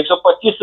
125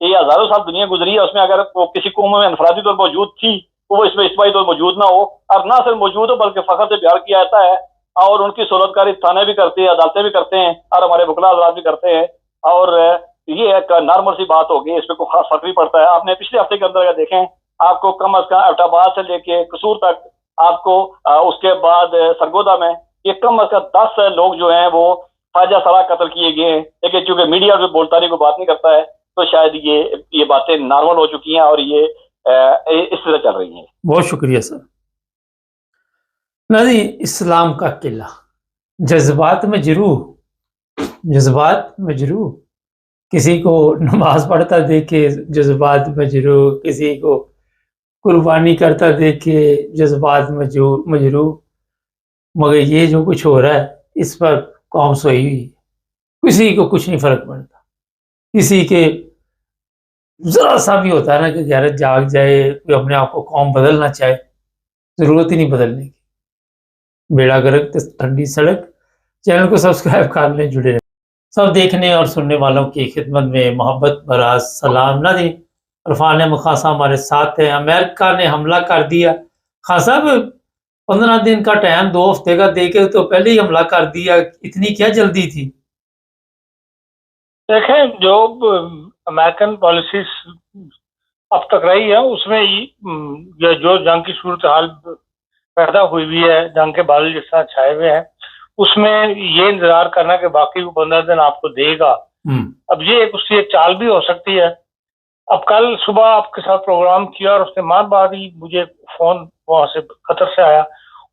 یہ ہزاروں سال دنیا گزری ہے، اس میں اگر وہ کسی قوم میں انفرادی طور موجود تھی تو وہ اس میں اجتماعی طور موجود نہ ہو، اور نہ صرف موجود ہو بلکہ فخر سے بیان کیا جاتا ہے، اور ان کی سہولت کاری تھانے بھی کرتے ہیں، عدالتیں بھی کرتے ہیں، اور ہمارے وکلا حضرات بھی کرتے ہیں، اور یہ ایک نارمل سی بات ہوگی، اس پہ کوئی خاص فرق نہیں پڑتا ہے۔ آپ نے پچھلے ہفتے کے اندر اگر دیکھیں، آپ کو کم از کم ایبٹ آباد سے لے کے قصور تک، آپ کو اس کے بعد سرگودا میں یہ کم از کم 10 لوگ جو ہیں وہ خواجہ سرا قتل کیے گئے ہیں، لیکن چونکہ میڈیا جو بولتا نہیں، کوئی بات نہیں کرتا ہے، تو شاید یہ باتیں نارمل ہو چکی ہیں اور یہ اس طرح چل رہی ہیں۔ بہت شکریہ سر۔ نہیں، اسلام کا قلعہ جذبات میں جروح، کسی کو نماز پڑھتا دیکھے جذبات میں جروح، کسی کو قربانی کرتا دیکھے جذبات میں مجروح، مگر یہ جو کچھ ہو رہا ہے اس پر قوم سوئی ہوئی ہے، کسی کو کچھ نہیں فرق پڑتا، کسی کے ذرا سا بھی ہوتا ہے نا کہ غیرت جاگ جائے، کوئی اپنے آپ کو قوم بدلنا چاہے، ضرورت ہی نہیں بدلنے کی۔ بیڑا گرک ٹھنڈی سڑک، چینل کو سبسکرائب کر لیں، جڑے رہیں۔ سب دیکھنے اور سننے والوں کی خدمت میں محبت بھرا سلام نہ دیں۔ عرفان احمد خان صاحب ہمارے ساتھ ہیں۔ امریکہ نے حملہ کر دیا، خان صاحب 15 دن کا ٹائم 2 ہفتے کا دے کے تو پہلے ہی حملہ کر دیا، اتنی کیا جلدی تھی؟ دیکھیں، جو امریکن پالیسیز اب تک رہی ہے اس میں جو جنگ کی صورتحال پیدا ہوئی ہے، جنگ کے بادل جس طرح چھائے ہوئے ہیں، اس میں یہ انتظار کرنا کہ باقی کو 15 دن آپ کو دے گا، اب یہ اس کی ایک چال بھی ہو سکتی ہے۔ اب کل صبح آپ کے ساتھ پروگرام کیا اور اس کے بعد ہی مجھے فون وہاں سے قطر سے آیا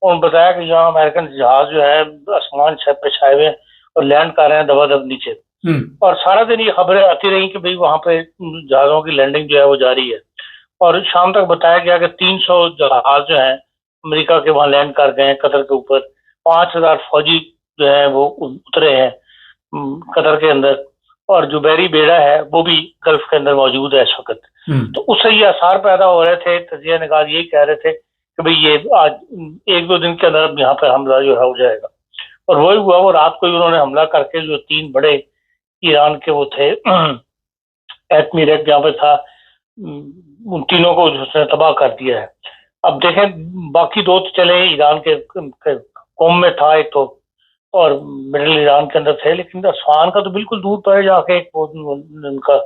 اور بتایا کہ یہاں امریکن جہاز جو ہے آسمان پہ چھائے ہوئے ہیں اور لینڈ کر رہے ہیں دبا دب نیچے، اور سارا دن یہ خبریں آتی رہی کہ بھئی وہاں پہ جہازوں کی لینڈنگ جو ہے وہ جاری ہے، اور شام تک بتایا گیا کہ 300 جہاز جو ہیں امریکہ کے وہاں لینڈ کر گئے ہیں قطر کے اوپر، 5000 فوجی جو ہیں وہ اترے ہیں قطر کے اندر، اور جو بحری بیڑا ہے وہ بھی گلف کے اندر موجود ہے اس وقت۔ تو اس سے یہ آثار پیدا ہو رہے تھے، تجزیہ نگار یہی کہہ رہے تھے کہ بھئی یہ آج 1-2 دن کے اندر یہاں پہ حملہ جو ہے ہو جائے گا، اور وہی ہوا۔ وہ رات کو ہی انہوں نے حملہ کر کے جو 3 بڑے ایران کے وہ تھے ایٹمی ریک جہاں پہ تھا، ان تینوں کو اس نے تباہ کر دیا ہے۔ اب دیکھیں باقی 2 تو چلے ایران کے قوم میں تھا ایک تو، اور مڈل ایران کے اندر تھے، لیکن اصفہان کا تو بالکل دور پڑے جا کے ان کا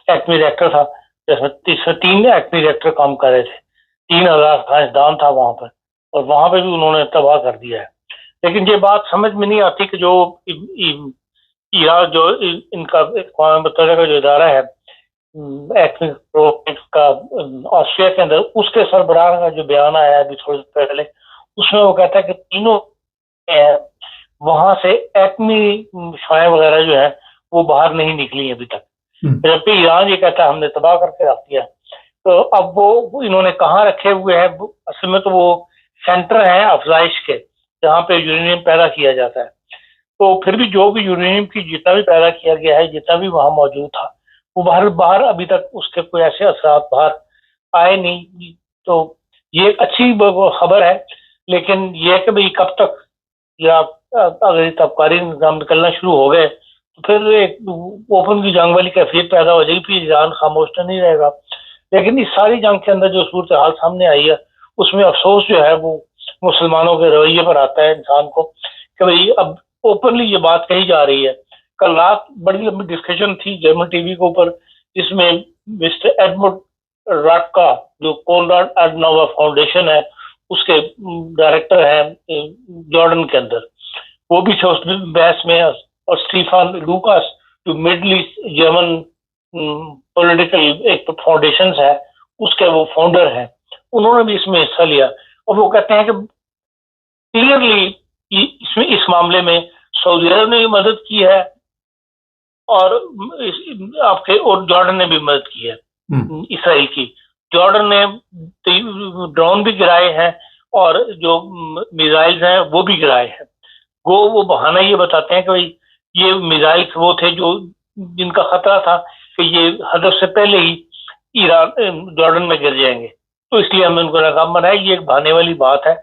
ایٹمی ریکٹر تھا، جس میں 3 ایٹمی ریکٹر کام کر رہے تھے، 3000 سائنسدان تھا وہاں پر، اور وہاں پہ بھی انہوں نے تباہ کر دیا ہے۔ لیکن یہ بات سمجھ میں نہیں آتی کہ جو ایران، جو ان کا اقوام متحدہ کا جو ادارہ ہے ایٹمی کا آسٹریلیا کے اندر، اس کے سربراہ کا جو بیان آیا ہے ابھی تھوڑی دیر پہلے، اس میں وہ کہتا ہے کہ تینوں وہاں سے ایٹمی شعاعیں وغیرہ جو ہے وہ باہر نہیں نکلی ابھی تک، جبکہ ایران یہ کہتا ہے ہم نے تباہ کر کے رکھ دیا۔ تو اب وہ انہوں نے کہاں رکھے ہوئے ہیں؟ اصل میں تو وہ سینٹر ہیں افزائش کے، جہاں پہ یورینیم پیدا کیا جاتا ہے۔ تو پھر بھی جو بھی یورینیم کی جتنا بھی پیدا کیا گیا ہے، جتنا بھی وہاں موجود تھا، وہ باہر ابھی تک اس کے کوئی ایسے اثرات باہر آئے نہیں۔ تو یہ ایک اچھی خبر ہے، لیکن یہ کہ بھئی کب تک، یا اگر یہ تابکاری نظام نکلنا شروع ہو گئے تو پھر ایک اوپن کی جنگ والی کیفیت پیدا ہو جائے گی، پھر ایران خاموش تو نہیں رہے گا۔ لیکن اس ساری جنگ کے اندر جو صورتحال سامنے آئی ہے، اس میں افسوس جو ہے وہ مسلمانوں کے رویے پر آتا ہے انسان کو، کہ بھئی اب اوپنلی یہ بات کہی جا رہی ہے۔ کل رات بڑی لمبی ڈسکشن تھی جرمن ٹی وی کے اوپر، جس میں مسٹر ایڈمنڈ راٹکا، جو کونراڈ ایڈناور فاؤنڈیشن ہے، اس کے ڈائریکٹر ہیں جارڈن کے اندر، وہ بھی تھے اس بحث میں، اور اسٹیفن لوکاس جو مڈل ایسٹ جرمن پولیٹیکل ایک فاؤنڈیشن ہے، اس کے وہ فاؤنڈر ہیں، انہوں نے بھی اس میں حصہ لیا، اور وہ کہتے ہیں کہ کلیئرلی اس معاملے میں سعودی عرب نے بھی مدد کی ہے، اور آپ کے اور جارڈن نے بھی مدد کی ہے اسرائیل کی۔ جارڈن نے ڈرون بھی گرائے ہیں اور جو میزائلز ہیں وہ بھی گرائے ہیں۔ وہ بہانہ یہ بتاتے ہیں کہ بھئی یہ میزائلز وہ تھے جن کا خطرہ تھا کہ یہ ہدف سے پہلے ہی ایران جارڈن میں گر جائیں گے، تو اس لیے ہم نے ان کو ناکام بنایا۔ یہ ایک بہانے والی بات ہے،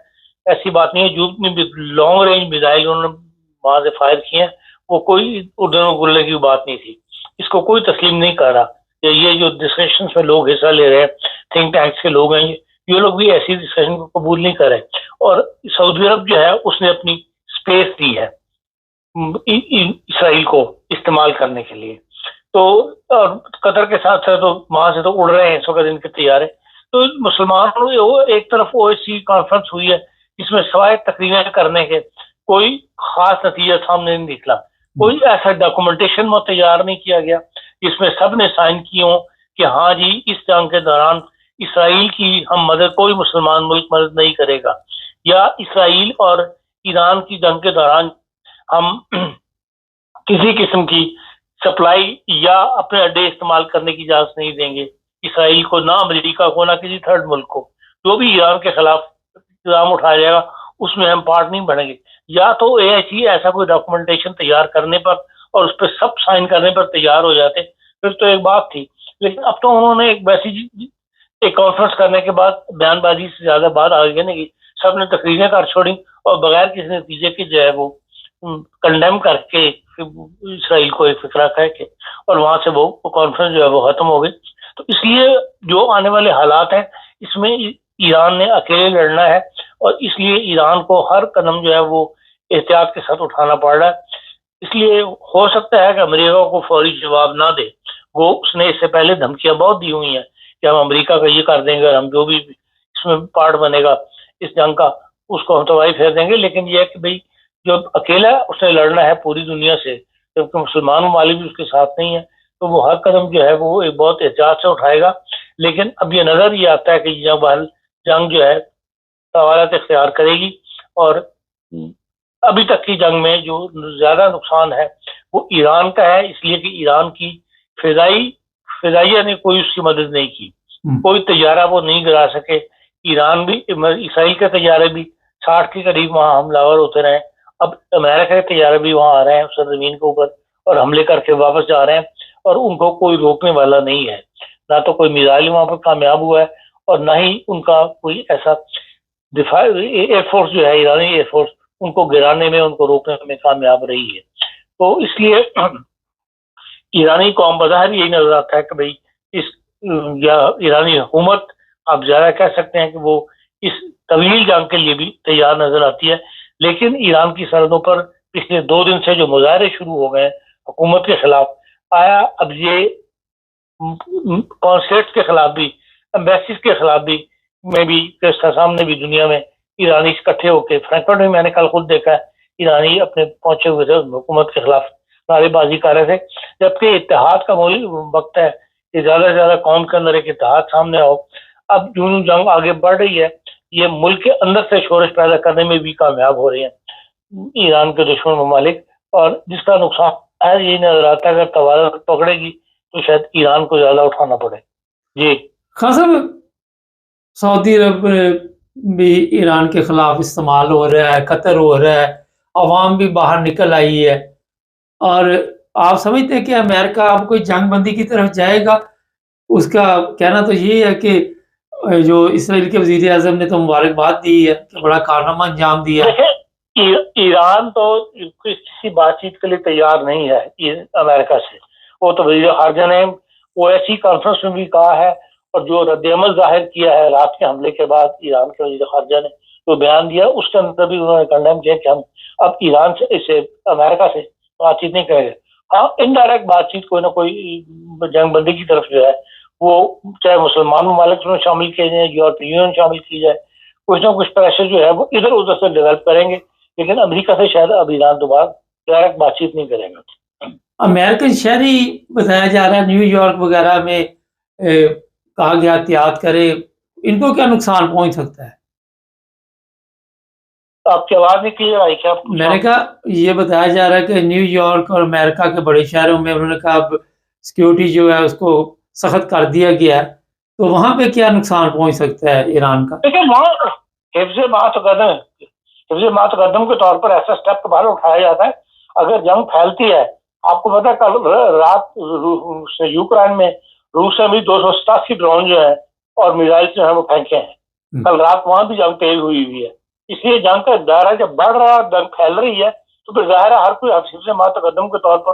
ایسی بات نہیں ہے۔ جو اتنی لانگ رینج میزائل انہوں نے وہاں سے فائر کیے ہیں، وہ کوئی اردن و گلے کی بات نہیں تھی۔ اس کو کوئی تسلیم نہیں کر رہا. یہ جو ڈسکشنز میں لوگ حصہ لے رہے ہیں, تھنک ٹینکس کے لوگ ہیں, یہ لوگ بھی ایسی ڈسکشن کو قبول نہیں کر رہے. اور سعودی عرب جو ہے اس نے اپنی اسپیس دی ہے اسرائیل کو استعمال کرنے کے لیے. تو اور قطر کے ساتھ ساتھ تو وہاں سے تو اڑ رہے ہیں اس وقت ان کے طیارے. تو مسلمانوں ایک طرف OSCE کانفرنس ہوئی ہے جس میں سوائے تقریریں کرنے کے کوئی خاص نتیجہ سامنے نہیں نکلا. کوئی ایسا ڈاکومنٹیشن میں تیار نہیں کیا گیا جس میں سب نے سائن کیے ہوں کہ ہاں جی اس جنگ کے دوران اسرائیل کی ہم مدد, کوئی مسلمان ملک مدد نہیں کرے گا, یا اسرائیل اور ایران کی جنگ کے دوران ہم کسی قسم کی سپلائی یا اپنے اڈے استعمال کرنے کی اجازت نہیں دیں گے اسرائیل کو, نہ امریکہ کو, نہ کسی تھرڈ ملک کو. جو بھی ایران کے خلاف اقدام اٹھایا جائے گا اس میں ہم پارٹ نہیں بنیں گے. یا تو ایسا کوئی ڈاکومنٹیشن تیار کرنے پر اور اس پہ سب سائن کرنے پر تیار ہو جاتے پھر تو ایک بات تھی. لیکن اب تو انہوں نے ایک کانفرنس کرنے کے بعد بیان بازی سے زیادہ بات آگے نہیں کی, سب نے تقریریں کر چھوڑی اور بغیر کسی نتیجے کے جو ہے وہ کنڈیم کر کے اسرائیل کو ایک فکرہ کہہ کے اور وہاں سے وہ کانفرنس جو ہے وہ ختم ہو گئی. تو اس لیے جو آنے والے حالات ہیں اس میں ایران نے اکیلے لڑنا ہے اور اس لیے ایران کو ہر قدم جو ہے وہ احتیاط کے ساتھ اٹھانا پڑ رہا ہے. اس لیے ہو سکتا ہے کہ امریکہ کو فوری جواب نہ دے. وہ اس نے اس سے پہلے دھمکیاں بہت دی ہوئی ہیں کہ ہم امریکہ کا یہ کر دیں گے اور ہم جو بھی اس میں پارٹ بنے گا اس جنگ کا اس کو ہم تباہی پھیر دیں گے. لیکن یہ ہے کہ بھئی جو اکیلا اس نے لڑنا ہے پوری دنیا سے, جبکہ مسلمان ممالک بھی اس کے ساتھ نہیں ہیں, تو وہ ہر قدم جو ہے وہ ایک بہت احتیاط سے اٹھائے گا. لیکن اب یہ نظر یہ آتا ہے کہ جنگ جو ہے طوالت اختیار کرے گی اور ابھی تک کی جنگ میں جو زیادہ نقصان ہے وہ ایران کا ہے, اس لیے کہ ایران کی فضائیہ نے کوئی اس کی مدد نہیں کی, کوئی طیارہ وہ نہیں گرا سکے. ایران بھی, اسرائیل کے طیارے بھی 60 کے قریب وہاں حملہ آور ہوتے رہے. اب امریکہ کے طیارے بھی وہاں آ رہے ہیں سرزمین کے اوپر اور حملے کر کے واپس جا رہے ہیں اور ان کو کوئی روکنے والا نہیں ہے. نہ تو کوئی میزائل وہاں پر کامیاب ہوا ہے اور نہ ہی ان کا کوئی ایسا دفاع ایئر فورس جو ہے ایرانی ایئر فورس ان کو گرانے میں, ان کو روکنے میں کامیاب رہی ہے. تو اس لیے ایرانی قوم بظاہر یہی نظر آتا ہے کہ بھئی اس یا ایرانی حکومت آپ زیادہ کہہ سکتے ہیں کہ وہ اس طویل جنگ کے لیے بھی تیار نظر آتی ہے. لیکن ایران کی سرحدوں پر پچھلے 2 دن سے جو مظاہرے شروع ہو گئے ہیں حکومت کے خلاف, آیا اب یہ کانسلیٹس کے خلاف بھی, ایمبیسیز کے خلاف بھی میں بھی سامنے بھی دنیا میں ایرانی اکٹھے ہو کے, فرینکفرٹ میں نے کل خود دیکھا ہے ایرانی اپنے پہنچے ہوئے تھے حکومت کے خلاف نعرے بازی کر رہے تھے. جبکہ اتحاد کا وقت ہے کہ زیادہ سے زیادہ قوم کے اندر ایک اتحاد سامنے آؤ. اب جو جنگ آگے بڑھ رہی ہے یہ ملک کے اندر سے شورش پیدا کرنے میں بھی کامیاب ہو رہے ہیں ایران کے دشمن ممالک, اور جس کا نقصان ہے یہ نظر آتا ہے اگر توازن پکڑے گی تو شاید ایران کو زیادہ اٹھانا پڑے. جی خان صاحب, سعودی عرب بھی ایران کے خلاف استعمال ہو رہا ہے, قطر ہو رہا ہے, عوام بھی باہر نکل آئی ہے, اور آپ سمجھتے ہیں کہ امریکہ اب کوئی جنگ بندی کی طرف جائے گا؟ اس کا کہنا تو یہ ہے کہ جو اسرائیل کے وزیر اعظم نے تو مبارکباد دی ہے کہ بڑا کارنامہ انجام دیا. ایران تو کسی بات چیت کے لیے تیار نہیں ہے امریکہ سے. وہ تو وزیر خارجہ نے OSCE کانفرنس میں بھی کہا ہے اور جو رد عمل ظاہر کیا ہے رات کے حملے کے بعد ایران کے وزیر خارجہ نے جو بیان دیا اس کے اندر بھی انہوں نے کنڈیم کیا کہ ہم اب ایران سے اسے امریکہ سے بات چیت نہیں کریں گے. ہاں انڈائریکٹ بات چیت کوئی نہ کوئی جنگ بندی کی طرف جو ہے وہ چاہے مسلمان ممالک میں شامل کیے جائیں, یورپی یونین شامل کی جائے, کچھ نہ کچھ پریشر جو ہے وہ ادھر ادھر سے ڈیولپ کریں گے. لیکن امریکہ سے شاید اب ایران دوبارہ ڈائریکٹ بات چیت نہیں کریں گے. امریکن شہری بتایا جا رہا ہے نیو یارک وغیرہ میں کہا گیا احتیاط کرے, ان کو کیا نقصان پہنچ سکتا ہے؟ آپ کی آواز نہیں کلیئر آئی کیا؟ میں نے کہا یہ بتایا جا رہا ہے کہ نیو یارک اور امریکہ کے بڑے شہروں میں انہوں نے کہا اب سیکیورٹی جو ہے اس کو سخت کر دیا گیا ہے, تو وہاں پہ کیا نقصان پہنچ سکتا ہے ایران کا؟ لیکن وہاں حفظ ماتقدم کے طور پر ایسا اسٹیپ دوبارہ اٹھایا جاتا ہے. اگر جنگ پھیلتی ہے, آپ کو پتا کل رات یوکرائن میں روس نے بھی 287 ڈرون جو ہے اور میزائل جو ہے وہ پھینکے ہیں. کل رات وہاں بھی جنگ تیز ہوئی ہے. اس لیے جنگ کا دائرہ جب بڑھ رہا ہے, جنگ پھیل رہی ہے, تو پھر ظاہر ہے ہر کوئی حفظ ماتقدم کے طور پر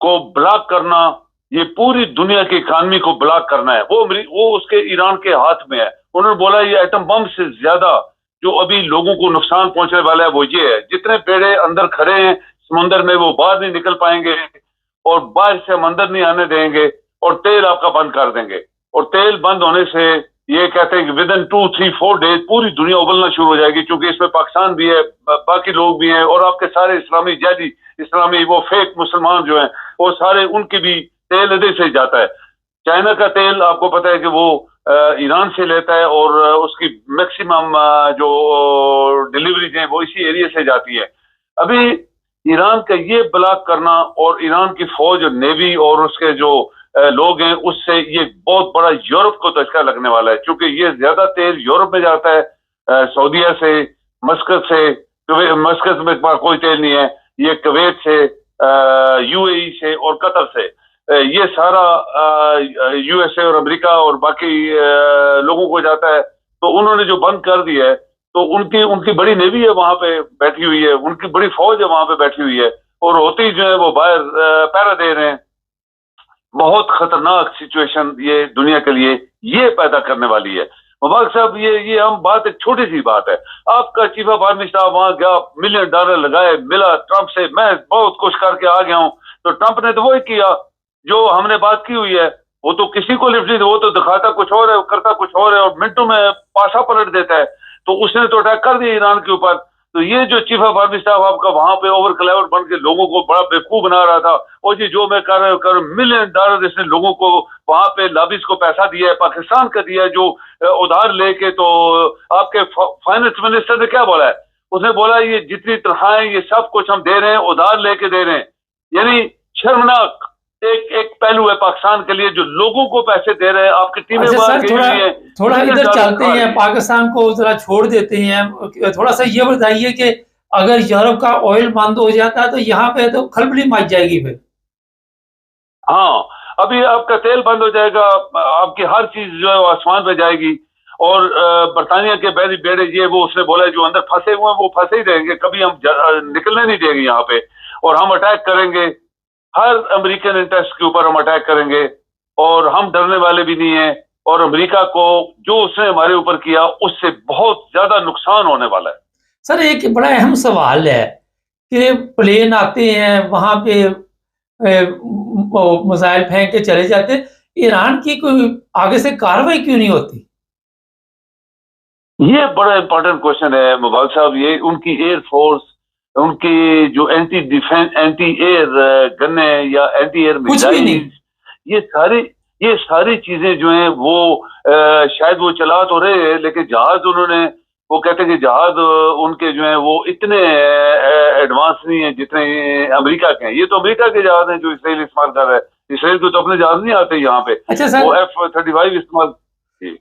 کو بلاک کرنا، یہ پوری دنیا کی اکانومی کو بلاک کرنا ہے، وہ اس کے ایران کے ہاتھ میں ہے۔ انہوں نے بولا یہ ایٹم بم سے زیادہ جو ابھی لوگوں کو نقصان پہنچنے والا ہے وہ یہ ہے، جتنے بیڑے اندر کھڑے ہیں سمندر میں وہ باہر نہیں نکل پائیں گے، اور باہر سے ہم اندر نہیں آنے دیں گے، اور تیل آپ کا بند کر دیں گے، اور تیل بند ہونے سے یہ کہتے ہیں کہ ودن 2-3-4 ڈیز پوری دنیا ابلنا شروع ہو جائے گی، کیونکہ اس میں پاکستان بھی ہے، باقی لوگ بھی ہیں، اور آپ کے سارے اسلامی جعلی اسلامی وہ فیک مسلمان جو ہیں وہ سارے ان کی بھی تیل ادھر سے جاتا ہے۔ چائنا کا تیل آپ کو پتہ ہے کہ وہ ایران سے لیتا ہے، اور اس کی میکسیمم جو ڈیلیوریز ہیں وہ اسی ایریا سے جاتی ہے۔ ابھی ایران کا یہ بلاک کرنا اور ایران کی فوج اور نیوی اور اس کے جو لوگ ہیں اس سے یہ بہت بڑا یورپ کو دھچکا لگنے والا ہے، کیونکہ یہ زیادہ تیل یورپ میں جاتا ہے، سعودیہ سے، مسقط سے، مسقط میں کوئی تیل نہیں ہے، یہ کویت سے، یو اے ای سے اور قطر سے، یہ سارا یو ایس اے اور امریکہ اور باقی لوگوں کو جاتا ہے۔ تو انہوں نے جو بند کر دیا ہے تو ان کی بڑی نیوی ہے وہاں پہ بیٹھی ہوئی ہے، ان کی بڑی فوج ہے وہاں پہ بیٹھی ہوئی ہے، اور ہوتی جو ہے وہ باہر پہرا دے رہے ہیں۔ بہت خطرناک سچویشن یہ دنیا کے لیے یہ پیدا کرنے والی ہے۔ مبارک صاحب یہ ہم بات ایک چھوٹی سی بات ہے، آپ کا چیف آف آرمی اسٹاف وہاں گیا، $1 ملین لگائے، ملا ٹرمپ سے، میں بہت کچھ کر کے آ گیا ہوں، تو ٹرمپ نے تو وہی کیا جو ہم نے بات کی ہوئی ہے، وہ تو کسی کو لفٹ نہیں، وہ تو دکھاتا کچھ اور ہے، کرتا کچھ اور ہے، اور منٹوں میں پاسا پلٹ دیتا ہے۔ تو اس نے تو اٹیک کر دیا ایران کے اوپر۔ تو یہ جو چیف آف آرمی اسٹاف آپ کا وہاں پہ اوور کلیور بن کے لوگوں کو بڑا بیوقوف بنا رہا تھا، اور جی جو میں کر $1 ملین اس نے لوگوں کو وہاں پہ لابیز کو پیسہ دیا ہے، پاکستان کا دیا ہے، جو ادھار لے کے۔ تو آپ کے فائنانس منسٹر نے کیا بولا ہے؟ اس نے بولا یہ جتنی تنخواہیں یہ سب کچھ ہم دے رہے ہیں ادھار لے کے دے رہے ہیں۔ یعنی شرمناک ایک پہلو ہے پاکستان کے لیے، جو لوگوں کو پیسے دے رہے ہیں، آپ کی ٹیمیں باہر گئی ہوئی ہیں۔ تھوڑا ادھر چلتے ہیں، پاکستان کو ذرا چھوڑ دیتے ہیں، تھوڑا سا یہ بتائیے کہ اگر یورپ کا آئل بند ہو جاتا ہے تو یہاں پہ تو کھلبلی مچ جائے گی پھر۔ ہاں، ابھی آپ کا تیل بند ہو جائے گا، آپ کی ہر چیز جو ہے وہ آسمان پہ جائے گی، اور برطانیہ کے بحری بیڑے یہ وہ اس نے بولا جو اندر پھنسے ہوئے ہیں وہ پھنسے ہی رہیں گے، کبھی ہم نکلنے نہیں دیں گے یہاں پہ، اور ہم اٹیک کریں گے، ہر امریکن انٹرسٹ کے اوپر ہم اٹیک کریں گے، اور ہم ڈرنے والے بھی نہیں ہیں، اور امریکہ کو جو اس نے ہمارے اوپر کیا اس سے بہت زیادہ نقصان ہونے والا ہے۔ سر ایک بڑا اہم سوال ہے کہ پلین آتے ہیں وہاں پہ میزائل پھینک کے چلے جاتے، ایران کی کوئی آگے سے کاروائی کیوں نہیں ہوتی؟ یہ بڑا امپورٹنٹ کوشچن ہے مبارک صاحب۔ یہ ان کی ایئر فورس، ان کی جو اینٹی ایئر گنیں یا اینٹی ایئر میزائل، یہ ساری چیزیں جو ہیں وہ شاید وہ چلا تو رہے ہیں، لیکن جہاز انہوں نے، وہ کہتے ہیں کہ جہاز ان کے جو ہیں وہ اتنے ایڈوانس نہیں ہیں جتنے امریکہ کے ہیں۔ یہ تو امریکہ کے جہاز ہیں جو اسرائیل استعمال کر رہا ہے، اسرائیل کو تو اپنے جہاز نہیں آتے یہاں پہ، وہ F-35 استعمال۔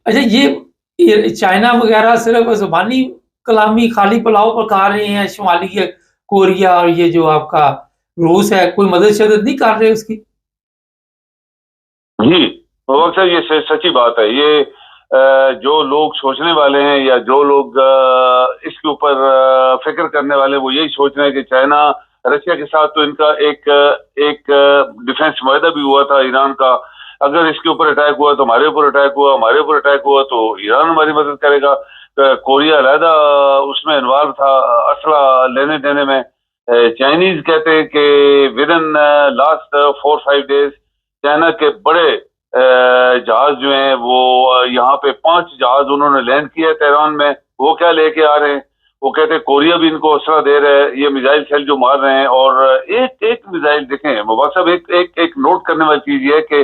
اچھا، یہ چائنا وغیرہ صرف زبانی کلامی خالی پلاؤ پکا رہے ہیں، شمالی کوریا اور یہ جو آپ کا روس ہے، کوئی مدد شدت نہیں کر رہے اس کی؟ جی صاحب یہ سچی بات ہے۔ یہ جو لوگ سوچنے والے ہیں یا جو لوگ اس کے اوپر فکر کرنے والے، وہ یہی سوچ رہے ہیں کہ چائنا رشیا کے ساتھ تو ان کا ایک ڈیفنس معاہدہ بھی ہوا تھا ایران کا، اگر اس کے اوپر اٹیک ہوا تو ہمارے اوپر اٹیک ہوا، ہمارے اوپر اٹیک ہوا تو ایران ہماری مدد کرے گا۔ کوریا علیحدہ اس میں انوالو تھا اسلحہ لینے دینے میں۔ چائنیز کہتے ہیں کہ ودن لاسٹ 4-5 days چائنا کے بڑے جہاز جو ہیں وہ یہاں پہ 5 جہاز انہوں نے لینڈ کیا ہے تہران میں۔ وہ کیا لے کے آ رہے ہیں؟ وہ کہتے ہیں کوریا بھی ان کو اسلحہ دے رہے ہیں، یہ میزائل سیل جو مار رہے ہیں۔ اور ایک میزائل دیکھیں مبارک صاحب، ایک نوٹ کرنے والی چیز یہ ہے کہ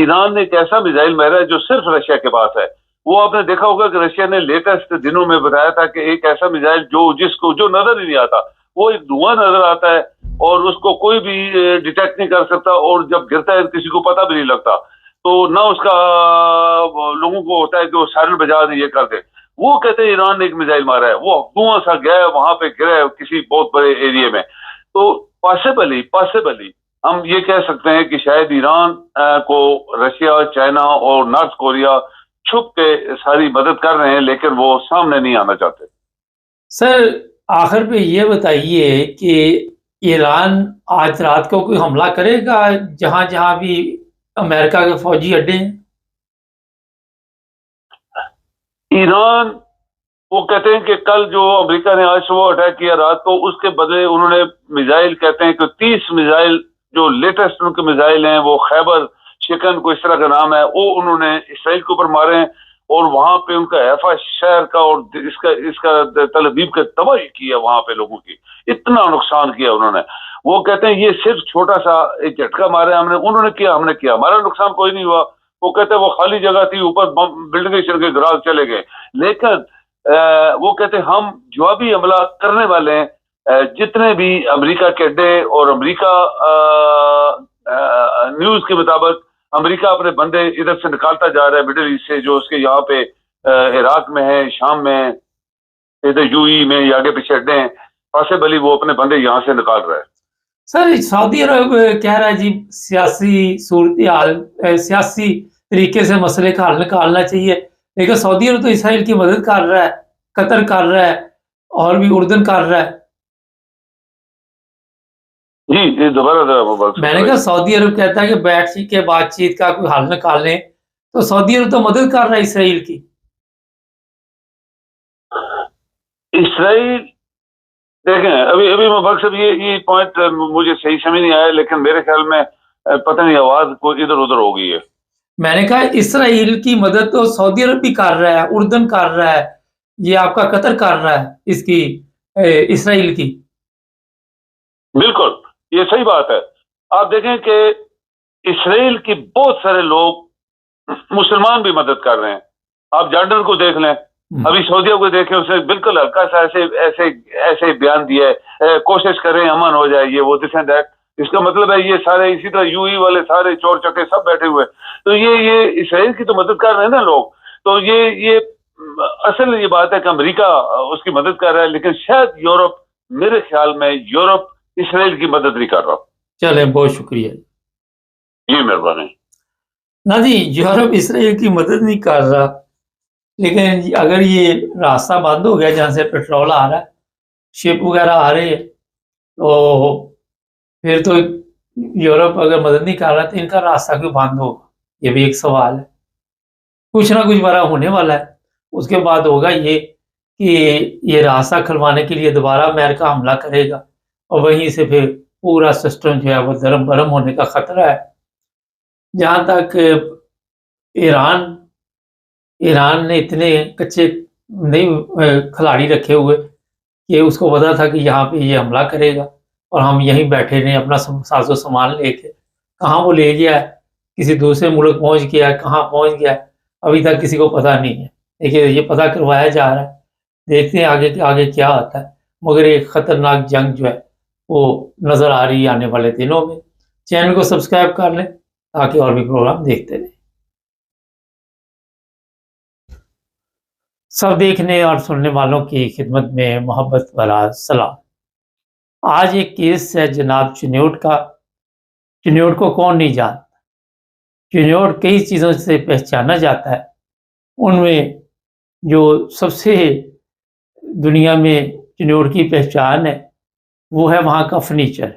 ایران نے ایک ایسا میزائل مارا ہے جو صرف رشیا کے پاس ہے۔ وہ آپ نے دیکھا ہوگا کہ رشیا نے لیٹسٹ دنوں میں بتایا تھا کہ ایک ایسا میزائل جو نظر ہی نہیں آتا، وہ ایک دھواں نظر آتا ہے اور اس کو کوئی بھی ڈیٹیکٹ نہیں کر سکتا، اور جب گرتا ہے کسی کو پتہ بھی نہیں لگتا، تو نہ اس کا لوگوں کو ہوتا ہے کہ وہ سائرن بجا دیں، یہ کر دیں۔ وہ کہتے ہیں ایران نے ایک میزائل مارا ہے، وہ دھواں سا گیا ہے وہاں پہ، گرا ہے کسی بہت بڑے ایریے میں۔ تو پاسبلی ہم یہ کہہ سکتے ہیں کہ شاید ایران کو رشیا، چائنا اور نارتھ کوریا چھپ کے ساری مدد کر رہے ہیں، لیکن وہ سامنے نہیں آنا چاہتے۔ سر آخر پہ یہ بتائیے کہ ایران آج رات کو کوئی حملہ کرے گا جہاں جہاں بھی امریکہ کے فوجی اڈے ہیں؟ ایران وہ کہتے ہیں کہ کل جو امریکہ نے آج صبح اٹیک کیا رات کو، اس کے بدلے انہوں نے میزائل، کہتے ہیں کہ 30 میزائل جو لیٹسٹ ان کے میزائل ہیں، وہ خیبر شکن کو اس طرح کا نام ہے، وہ انہوں نے اسرائیل کے اوپر مارے ہیں، اور وہاں پہ ان کا حیفا شہر کا اور اس کا تل ابیب کا تباہی کیا، وہاں پہ لوگوں کی اتنا نقصان کیا انہوں نے۔ وہ کہتے ہیں یہ صرف چھوٹا سا ایک جھٹکا مارا ہم نے، انہوں نے کیا ہم نے کیا، ہمارا نقصان کوئی نہیں ہوا۔ وہ کہتے ہیں وہ خالی جگہ تھی، اوپر بلڈنگیں چل کے گراز چلے گئے، لیکن وہ کہتے ہیں ہم جوابی حملہ کرنے والے ہیں۔ جتنے بھی امریکہ کے اڈے، اور امریکہ نیوز کے مطابق امریکہ اپنے بندے ادھر سے نکالتا جا رہا ہے، مڈل ایسٹ سے، جو اس کے یہاں پہ عراق میں ہے، شام میں، ادھر یو ای میں، یا آگے پیچھے اڈے ہیں، پاسبلی وہ اپنے بندے یہاں سے نکال رہا ہے۔ سر سعودی عرب کہہ رہا ہے جی سیاسی صورتحال، سیاسی طریقے سے مسئلے کا حل نکالنا چاہیے، لیکن سعودی عرب تو اسرائیل کی مدد کر رہا ہے، قطر کر رہا ہے، اور بھی اردن کر رہا ہے۔ جی دوبارہ میں نے کہا سعودی عرب کہتا ہے کہ بیٹھ کے بات چیت کا کوئی حل نکال لیں، تو سعودی عرب تو مدد کر رہا ہے اسرائیل کی۔ اسرائیل دیکھیں، ابھی مبارک صاحب یہ پوائنٹ مجھے صحیح سمجھ نہیں آیا، لیکن میرے خیال میں پتہ نہیں آواز کوئی ادھر ادھر ہو گئی ہے۔ میں نے کہا اسرائیل کی مدد تو سعودی عرب بھی کر رہا ہے، اردن کر رہا ہے، یہ آپ کا قطر کر رہا ہے اس کی، اسرائیل کی۔ بالکل یہ صحیح بات ہے۔ آپ دیکھیں کہ اسرائیل کی بہت سارے لوگ مسلمان بھی مدد کر رہے ہیں۔ آپ جارڈن کو دیکھ لیں، ابھی سعودیہ کو دیکھیں، اس نے بالکل ہلکا سا ایسے بیان دیا ہے، کوشش کریں امن ہو جائے، یہ وہ دس اینڈ دیٹ۔ اس کا مطلب ہے یہ سارے اسی طرح یو ای والے سارے چور چکے سب بیٹھے ہوئے، تو یہ اسرائیل کی تو مدد کر رہے ہیں نا لوگ۔ تو یہ اصل یہ بات ہے کہ امریکہ اس کی مدد کر رہا ہے، لیکن شاید یورپ، میرے خیال میں یورپ اسرائیل کی مدد نہیں کر رہا۔ چلیں بہت شکریہ جی مہربانی۔ نا جی، یورپ اسرائیل کی مدد نہیں کر رہا، لیکن اگر یہ راستہ بند ہو گیا جہاں سے پیٹرول آ رہا ہے، شپ وغیرہ آ رہے ہیں، تو پھر تو یورپ اگر مدد نہیں کر رہا تو ان کا راستہ کیوں بند ہوگا؟ یہ بھی ایک سوال ہے۔ کچھ نہ کچھ بڑا ہونے والا ہے، اس کے بعد ہوگا یہ کہ یہ راستہ کھلوانے کے لیے دوبارہ امریکہ حملہ کرے گا، اور وہیں سے پھر پورا سسٹم جو ہے وہ درم برم ہونے کا خطرہ ہے۔ جہاں تک ایران نے اتنے کچے نہیں کھلاڑی رکھے ہوئے کہ اس کو پتا تھا کہ یہاں پہ یہ حملہ کرے گا، اور ہم یہیں بیٹھے رہے اپنا ساز و سامان لے کے۔ کہاں وہ لے گیا ہے، کسی دوسرے ملک پہنچ گیا ہے، کہاں پہنچ گیا ہے، ابھی تک کسی کو پتہ نہیں ہے، لیکن یہ پتہ کروایا جا رہا ہے۔ دیکھتے ہیں آگے کیا آتا ہے، مگر ایک خطرناک جنگ جو ہے وہ نظر آ رہی ہے آنے والے دنوں میں۔ چینل کو سبسکرائب کر لیں تاکہ اور بھی پروگرام دیکھتے رہیں۔ سب دیکھنے اور سننے والوں کی خدمت میں محبت بھرا سلام۔ آج ایک کیس ہے جناب چنیوٹ کا۔ چنیوٹ کو کون نہیں جانتا؟ چنیوٹ کئی چیزوں سے پہچانا جاتا ہے، ان میں جو سب سے دنیا میں چنیوٹ کی پہچان ہے وہ ہے وہاں کا فرنیچر،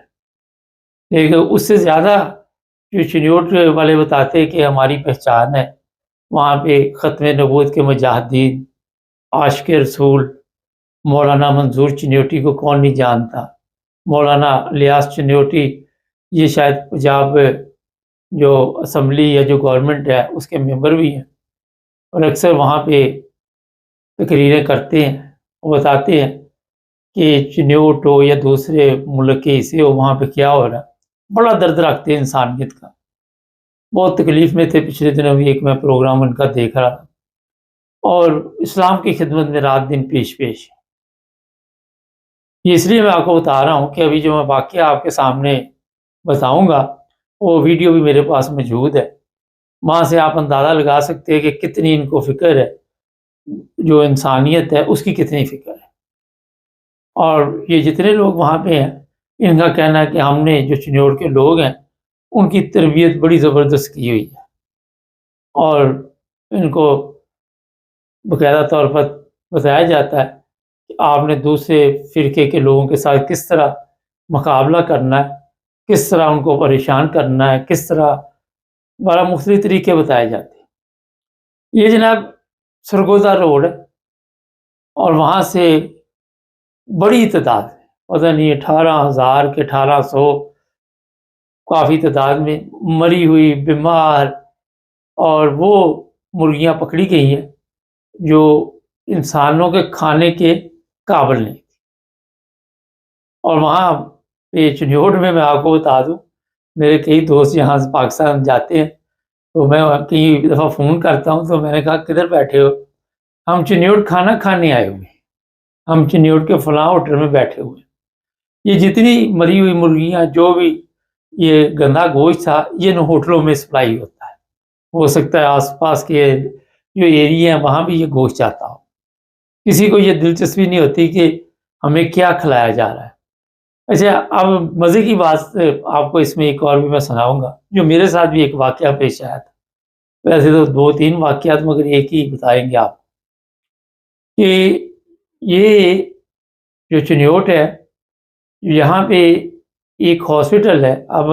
لیکن اس سے زیادہ جو چنیوٹ والے بتاتے ہیں کہ ہماری پہچان ہے وہاں پہ ختم نبوت کے مجاہدین، عاشق رسول مولانا منظور چنیوٹی کو کون نہیں جانتا؟ مولانا الیاس چنیوٹی یہ شاید پنجاب جو اسمبلی یا جو گورنمنٹ ہے اس کے ممبر بھی ہیں، اور اکثر وہاں پہ تقریریں کرتے ہیں، وہ بتاتے ہیں کہ چنیوٹ ہو یا دوسرے ملک کے حصے ہو وہاں پہ کیا ہو رہا ہے، بڑا درد رکھتے ہیں انسانیت کا۔ بہت تکلیف میں تھے، پچھلے دنوں بھی ایک میں پروگرام ان کا دیکھ رہا تھا، اور اسلام کی خدمت میں رات دن پیش ہے۔ یہ اس لیے میں آپ کو بتا رہا ہوں کہ ابھی جو میں واقعہ آپ کے سامنے بتاؤں گا وہ ویڈیو بھی میرے پاس موجود ہے، وہاں سے آپ اندازہ لگا سکتے ہیں کہ کتنی ان کو فکر ہے، جو انسانیت ہے اس کی کتنی فکر ہے۔ اور یہ جتنے لوگ وہاں پہ ہیں ان کا کہنا ہے کہ ہم نے جو چنیوٹ کے لوگ ہیں ان کی تربیت بڑی زبردست کی ہوئی ہے، اور ان کو باقاعدہ طور پر بتایا جاتا ہے کہ آپ نے دوسرے فرقے کے لوگوں کے ساتھ کس طرح مقابلہ کرنا ہے، کس طرح ان کو پریشان کرنا ہے، کس طرح بڑا مختلف طریقے بتائے جاتے ہیں۔ یہ جناب سرگودا روڈ ہے اور وہاں سے بڑی تعداد ہے، پتہ نہیں 18,000 کہ 1800 کافی تعداد میں مری ہوئی، بیمار، اور وہ مرغیاں پکڑی گئی ہیں جو انسانوں کے کھانے کے قابل نہیں تھی۔ اور وہاں پہ چنیوٹ میں آپ کو بتا دوں، میرے کئی دوست یہاں سے پاکستان جاتے ہیں تو میں کئی دفعہ فون کرتا ہوں تو میں نے کہا کدھر بیٹھے ہو؟ ہم چنیوٹ کھانا کھانے آئے ہوئے ہیں، ہم چنیوٹ کے فلاں ہوٹل میں بیٹھے ہوئے ہیں۔ یہ جتنی مری ہوئی مرغیاں، جو بھی یہ گندا گوشت تھا، یہ ان ہوٹلوں میں سپلائی ہوتا ہے۔ ہو سکتا ہے آس پاس کے جو ایریا ہیں وہاں بھی یہ گوشت جاتا ہو۔ کسی کو یہ دلچسپی نہیں ہوتی کہ ہمیں کیا کھلایا جا رہا ہے۔ اچھا، اب مزے کی بات آپ کو اس میں ایک اور بھی میں سناؤں گا، جو میرے ساتھ بھی ایک واقعہ پیش آیا تھا۔ ویسے تو 2-3 واقعات مگر ایک ہی بتائیں گے آپ کہ یہ جو چنیوٹ ہے، یہاں پہ ایک ہاسپٹل ہے، اب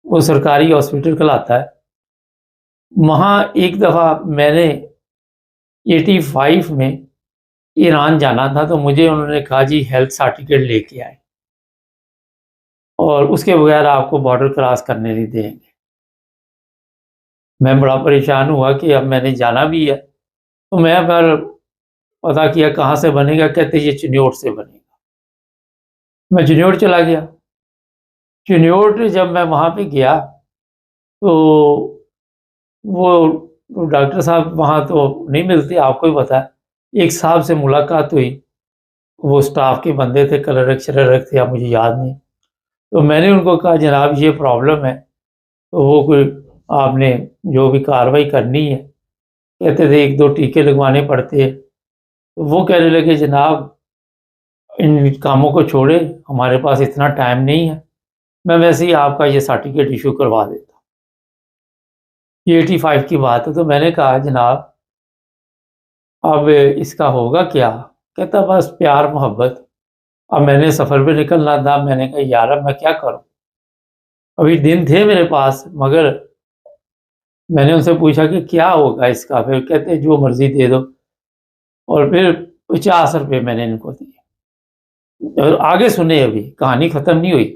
وہ سرکاری ہاسپٹل کہلاتا ہے۔ وہاں ایک دفعہ میں نے 85 میں ایران جانا تھا تو مجھے انہوں نے کہا جی ہیلتھ سرٹیفکیٹ لے کے آئے اور اس کے بغیر آپ کو بارڈر کراس کرنے نہیں دیں گے۔ میں بڑا پریشان ہوا کہ اب میں نے جانا بھی ہے، تو میں پھر پتا کیا کہاں سے بنے گا، کہتے یہ چنیوٹ سے بنے گا۔ میں چنیوٹ چلا گیا۔ چنیوٹ جب میں وہاں پہ گیا تو وہ ڈاکٹر صاحب وہاں تو نہیں ملتے، آپ کو ہی پتا ہے۔ ایک صاحب سے ملاقات ہوئی، وہ سٹاف کے بندے تھے، کلرک شررک تھے، اب مجھے یاد نہیں۔ تو میں نے ان کو کہا جناب یہ پرابلم ہے، تو وہ کوئی آپ نے جو بھی کاروائی کرنی ہے، کہتے تھے 1-2 ٹیکے لگوانے پڑتے ہیں۔ تو وہ کہنے لگے جناب ان کاموں کو چھوڑے، ہمارے پاس اتنا ٹائم نہیں ہے، میں ویسے ہی آپ کا یہ سرٹیفکیٹ ایشو کروا دیتا ہوں۔ یہ 85 کی بات ہے۔ تو میں نے کہا جناب اب اس کا ہوگا کیا؟ کہتا بس پیار محبت۔ اب میں نے سفر پہ نکلنا تھا، میں نے کہا یار اب میں کیا کروں، ابھی دن تھے میرے پاس، مگر میں نے ان سے پوچھا کہ کیا ہوگا اس کا؟ پھر کہتے جو مرضی دے دو، اور پھر 50 روپے میں نے ان کو دیے۔ اور آگے سنے، ابھی کہانی ختم نہیں ہوئی۔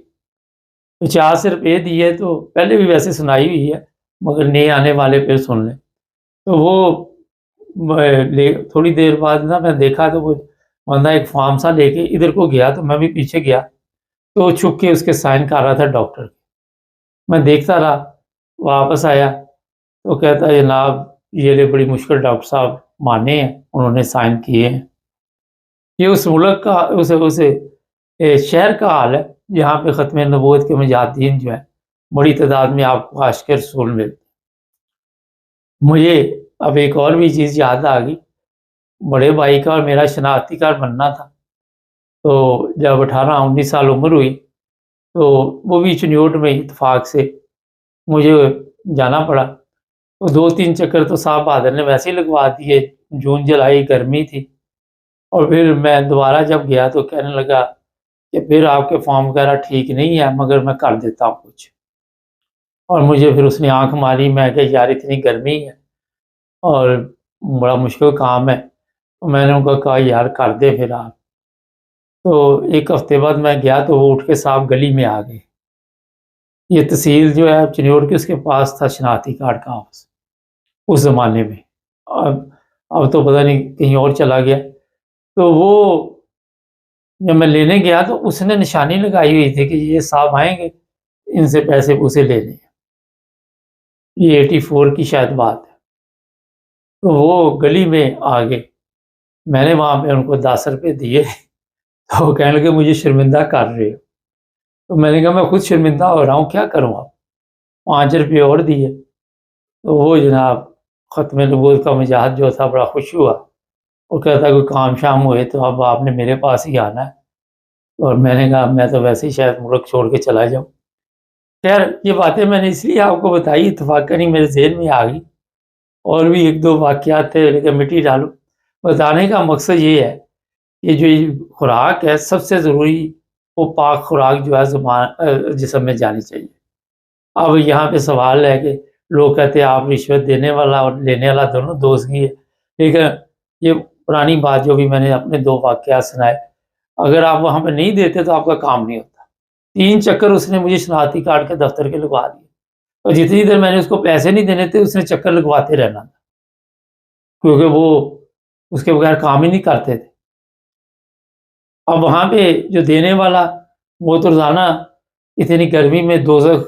50 روپے دیے تو پہلے بھی ویسے سنائی ہوئی ہے، مگر نئے آنے والے پھر سن لیں۔ تو وہ تھوڑی دیر بعد نا میں دیکھا تو وہ بندہ ایک فارم سا لے کے ادھر کو گیا، تو میں بھی پیچھے گیا تو چھپ کے اس کے سائن کر رہا تھا ڈاکٹر۔ میں دیکھتا رہا، واپس آیا تو کہتا جناب یہ لے بڑی مشکل ڈاکٹر صاحب مانے ہیں، انہوں نے سائن کیے ہیں۔ یہ اس ملک کا، اس شہر کا حال ہے جہاں پہ ختم نبوت کے مجاہدین جو ہیں بڑی تعداد میں آپ کو عاشق رسول ملتے۔ مجھے اب ایک اور بھی چیز یاد آ گئی، بڑے بھائی کا اور میرا شناختی کارڈ بننا تھا، تو جب 18-19 سال عمر ہوئی تو وہ بھی چنیوٹ میں اتفاق سے مجھے جانا پڑا۔ تو 2-3 چکر تو صاحب بہادر نے ویسے ہی لگوا دیے، جون جولائی گرمی تھی۔ اور پھر میں دوبارہ جب گیا تو کہنے لگا کہ پھر آپ کے فارم وغیرہ ٹھیک نہیں ہے، مگر میں کر دیتا ہوں کچھ۔ اور مجھے پھر اس نے آنکھ ماری، میں کہ یار اتنی گرمی ہے اور بڑا مشکل کام ہے، تو میں نے ان کو کہا یار کر دے پھر آپ۔ تو ایک ہفتے بعد میں گیا تو وہ اٹھ کے صاحب گلی میں آ گئے۔ یہ تحصیل جو ہے چنیوٹ کی، اس کے پاس تھا شناختی کارڈ کا آفس اس زمانے میں، اب تو پتہ نہیں کہیں اور چلا گیا۔ تو وہ جب میں لینے گیا تو اس نے نشانی لگائی ہوئی تھی کہ یہ صاحب آئیں گے، ان سے پیسے پوسے لینے ہیں۔ یہ 84 کی شاید بات ہے۔ تو وہ گلی میں آ گئے، میں نے وہاں پہ ان کو 10 روپے دیے، تو وہ کہنے لگے مجھے شرمندہ کر رہے ہو۔ تو میں نے کہا میں خود شرمندہ ہو رہا ہوں، کیا کروں اب؟ 5 روپے اور دیے۔ تو وہ جناب ختم نبوت کا مجاہد جو تھا بڑا خوش ہوا، وہ کہتا کوئی کام شام ہوئے تو اب آپ نے میرے پاس ہی آنا ہے۔ اور میں نے کہا میں تو ویسے ہی شاید ملک چھوڑ کے چلا جاؤں۔ خیر یہ باتیں میں نے اس لیے آپ کو بتائی، اتفاقاً ہی میرے ذہن میں آ گئی۔ اور بھی 1-2 واقعات تھے لیکن مٹی ڈالو۔ بتانے کا مقصد یہ ہے کہ جو خوراک ہے سب سے ضروری وہ پاک خوراک جو ہے جسم میں جانی چاہیے۔ اب یہاں پہ سوال ہے کہ لوگ کہتے ہیں آپ رشوت دینے والا اور لینے والا دونوں دوزگی ہے، لیکن یہ پرانی بات جو بھی میں نے اپنے 2 واقعات سنائے، اگر آپ وہاں پہ نہیں دیتے تو آپ کا کام نہیں ہوتا۔ 3 چکر اس نے مجھے شناختی کارڈ کے دفتر کے لگوا دیے، اور جتنی دیر میں نے اس کو پیسے نہیں دینے تھے اس نے چکر لگواتے رہنا تھا، کیونکہ وہ اس کے بغیر کام ہی نہیں کرتے تھے۔ اب وہاں پہ جو دینے والا وہ تو روزانہ اتنی گرمی میں دوزخ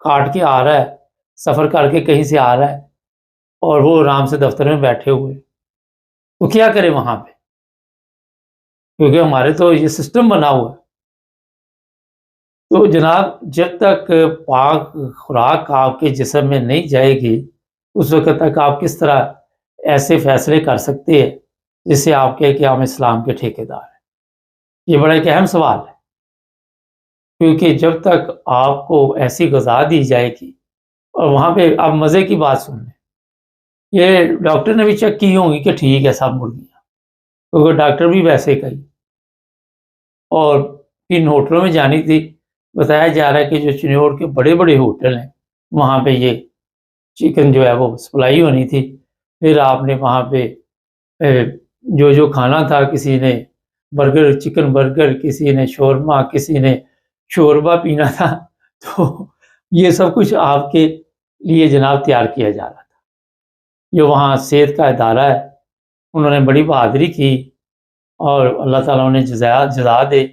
کاٹ کے آ رہا ہے، سفر کر کے کہیں سے آ رہا ہے، اور وہ آرام سے دفتر میں بیٹھے ہوئے، تو کیا کرے وہاں پہ؟ کیونکہ ہمارے تو یہ سسٹم بنا ہوا ہے۔ تو جناب جب تک پاک خوراک آپ کے جسم میں نہیں جائے گی، اس وقت تک آپ کس طرح ایسے فیصلے کر سکتے ہیں جس سے آپ کہے کہ ہم اسلام کے ٹھیکیدار ہیں؟ یہ بڑا ایک اہم سوال ہے، کیونکہ جب تک آپ کو ایسی غذا دی جائے گی، اور وہاں پہ آپ مزے کی بات سن لیں، یہ ڈاکٹر نے بھی چیک کی ہوں گی کہ ٹھیک ہے سب مرغیاں، کیونکہ ڈاکٹر بھی ویسے کہی، اور ان ہوٹلوں میں جانی تھی، بتایا جا رہا ہے کہ جو چنیوڑ کے بڑے بڑے ہوٹل ہیں وہاں پہ یہ چکن جو ہے وہ سپلائی ہونی تھی۔ پھر آپ نے وہاں پہ جو کھانا تھا، کسی نے برگر، چکن برگر، کسی نے شورما، کسی نے شوربا پینا تھا، تو یہ سب کچھ آپ کے لیے جناب تیار کیا جا رہا تھا۔ جو وہاں صحت کا ادارہ ہے انہوں نے بڑی بہادری کی، اور اللہ تعالیٰ انہیں جزا دے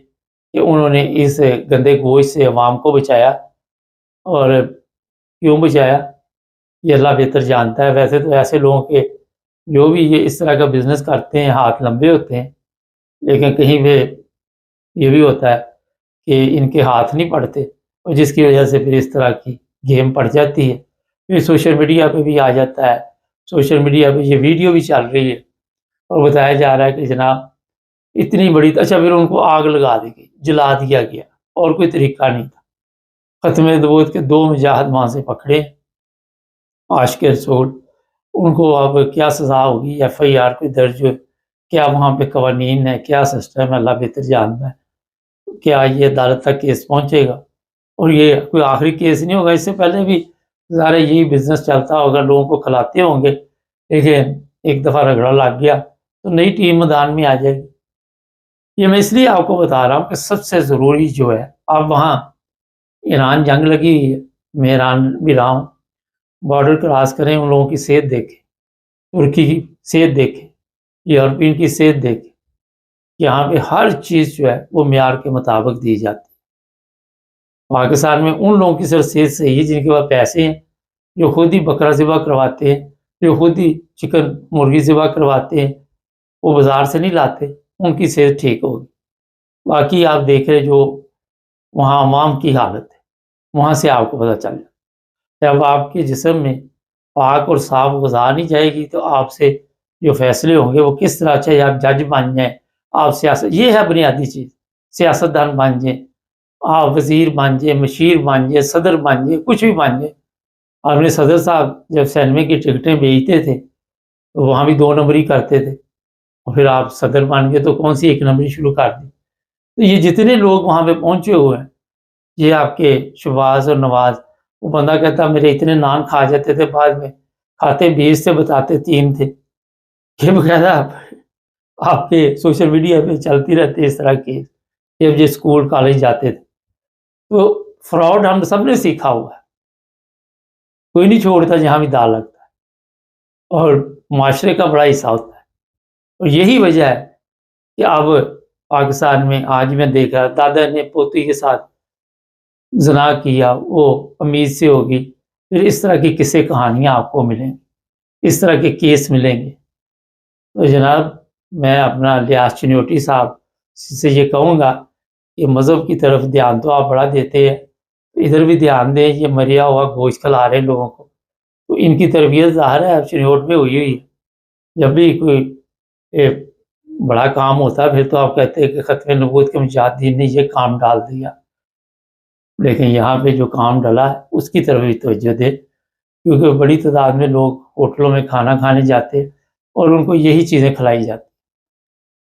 کہ انہوں نے اس گندے گوشت سے عوام کو بچایا۔ اور کیوں بچایا یہ اللہ بہتر جانتا ہے۔ ویسے تو ایسے لوگوں کے جو بھی یہ اس طرح کا بزنس کرتے ہیں ہاتھ لمبے ہوتے ہیں، لیکن کہیں پہ یہ بھی ہوتا ہے کہ ان کے ہاتھ نہیں پڑتے، اور جس کی وجہ سے پھر اس طرح کی گیم پڑ جاتی ہے۔ پھر سوشل میڈیا پہ بھی آ جاتا ہے، سوشل میڈیا پہ یہ ویڈیو بھی چل رہی ہے، اور بتایا جا رہا ہے کہ جناب اتنی بڑی، اچھا پھر ان کو آگ لگا دی گئی، جلا دیا گیا، اور کوئی طریقہ نہیں تھا۔ ختم نبوت کے 2 مجاہد وہاں سے پکڑے، عاشق رسول، ان کو اب کیا سزا ہوگی، FIR کوئی درج ہو، کیا وہاں پہ قوانین ہے، کیا سسٹم ہے، اللہ بہتر جانتا ہے۔ کیا یہ عدالت تک کیس پہنچے گا؟ اور یہ کوئی آخری کیس نہیں ہوگا، اس سے پہلے بھی ظاہر یہی بزنس چلتا ہوگا، لوگوں کو کھلاتے ہوں گے، لیکن ایک دفعہ رگڑا لگ گیا تو نئی ٹیم میدان میں آ جائے گی۔ یہ میں اس لیے آپ کو بتا رہا ہوں کہ سب سے ضروری جو ہے، اب وہاں ایران جنگ لگی ہوئی ہے، میں ایران بھی رہا ہوں، بارڈر کراس کریں، ان لوگوں کی صحت دیکھیں، ترکی کی صحت دیکھیں، یورپین کی صحت دیکھیں، یہاں پہ ہر چیز جو ہے وہ معیار کے مطابق دی جاتی ہے۔ پاکستان میں ان لوگوں کی صرف صحت صحیح ہے جن کے پاس پیسے ہیں، جو خود ہی بکرا ذبح کرواتے ہیں، جو خود ہی چکن مرغی ذبح کرواتے ہیں، وہ بازار سے نہیں لاتے، ان کی صحت ٹھیک ہوگی۔ باقی آپ دیکھ رہے جو وہاں عوام کی حالت ہے، وہاں سے آپ کو پتہ چل جائے۔ جب آپ کے جسم میں پاک اور صاف غذا نہیں جائے گی تو آپ سے جو فیصلے ہوں گے وہ کس طرح، چاہے آپ جج بن جائیں، آپ سیاست، یہ ہے بنیادی چیز، سیاستدان بن جائیں، آپ وزیر بن جائیں، مشیر بن جائیں، صدر بن جائیں، کچھ بھی بن جائیں۔ اپنے صدر صاحب جب سینمے کی ٹکٹیں بیچتے تھے تو وہاں بھی 2 نمبری کرتے تھے، اور پھر آپ صدر بن گئے تو کون سی 1 نمبری شروع کر دی۔ تو یہ جتنے لوگ وہاں پہ پہنچے ہوئے ہیں، یہ آپ کے شباز اور نواز، وہ بندہ کہتا میرے اتنے نان کھا جاتے تھے، بعد میں کھاتے 20 تھے، بتاتے 3 تھے۔ یہ بقاعدہ آپ کے سوشل میڈیا پہ چلتی رہتی ہے اس طرح کی، جب یہ اسکول کالج جاتے تھے۔ تو فراڈ ہم سب نے سیکھا ہوا ہے، کوئی نہیں چھوڑتا جہاں بھی دال لگتا ہے، اور معاشرے کا بڑا حصہ ہوتا ہے۔ اور یہی وجہ ہے کہ اب پاکستان میں آج میں دیکھ رہا، دادا نے پوتی کے ساتھ زنا کیا، وہ امید سے ہوگی، پھر اس طرح کی قصے کہانیاں آپ کو ملیں گی، اس طرح کے کیس ملیں گے۔ تو جناب میں اپنا لیاس چنیوٹی صاحب سے یہ کہوں گا کہ مذہب کی طرف دھیان تو آپ بڑا دیتے ہیں، ادھر بھی دھیان دیں۔ یہ مریا ہوا گوشت کھلا رہے ہیں لوگوں کو، تو ان کی تربیت ظاہر ہے چنیوٹ میں ہوئی ہوئی ہے۔ جب بھی کوئی بڑا کام ہوتا ہے پھر تو آپ کہتے ہیں کہ ختم نبوت کے مجاہدین نے یہ کام ڈال دیا، لیکن یہاں پہ جو کام ڈلا ہے اس کی طرف بھی توجہ دے، کیونکہ بڑی تعداد میں لوگ ہوٹلوں میں کھانا کھانے جاتے اور ان کو یہی چیزیں کھلائی جاتی۔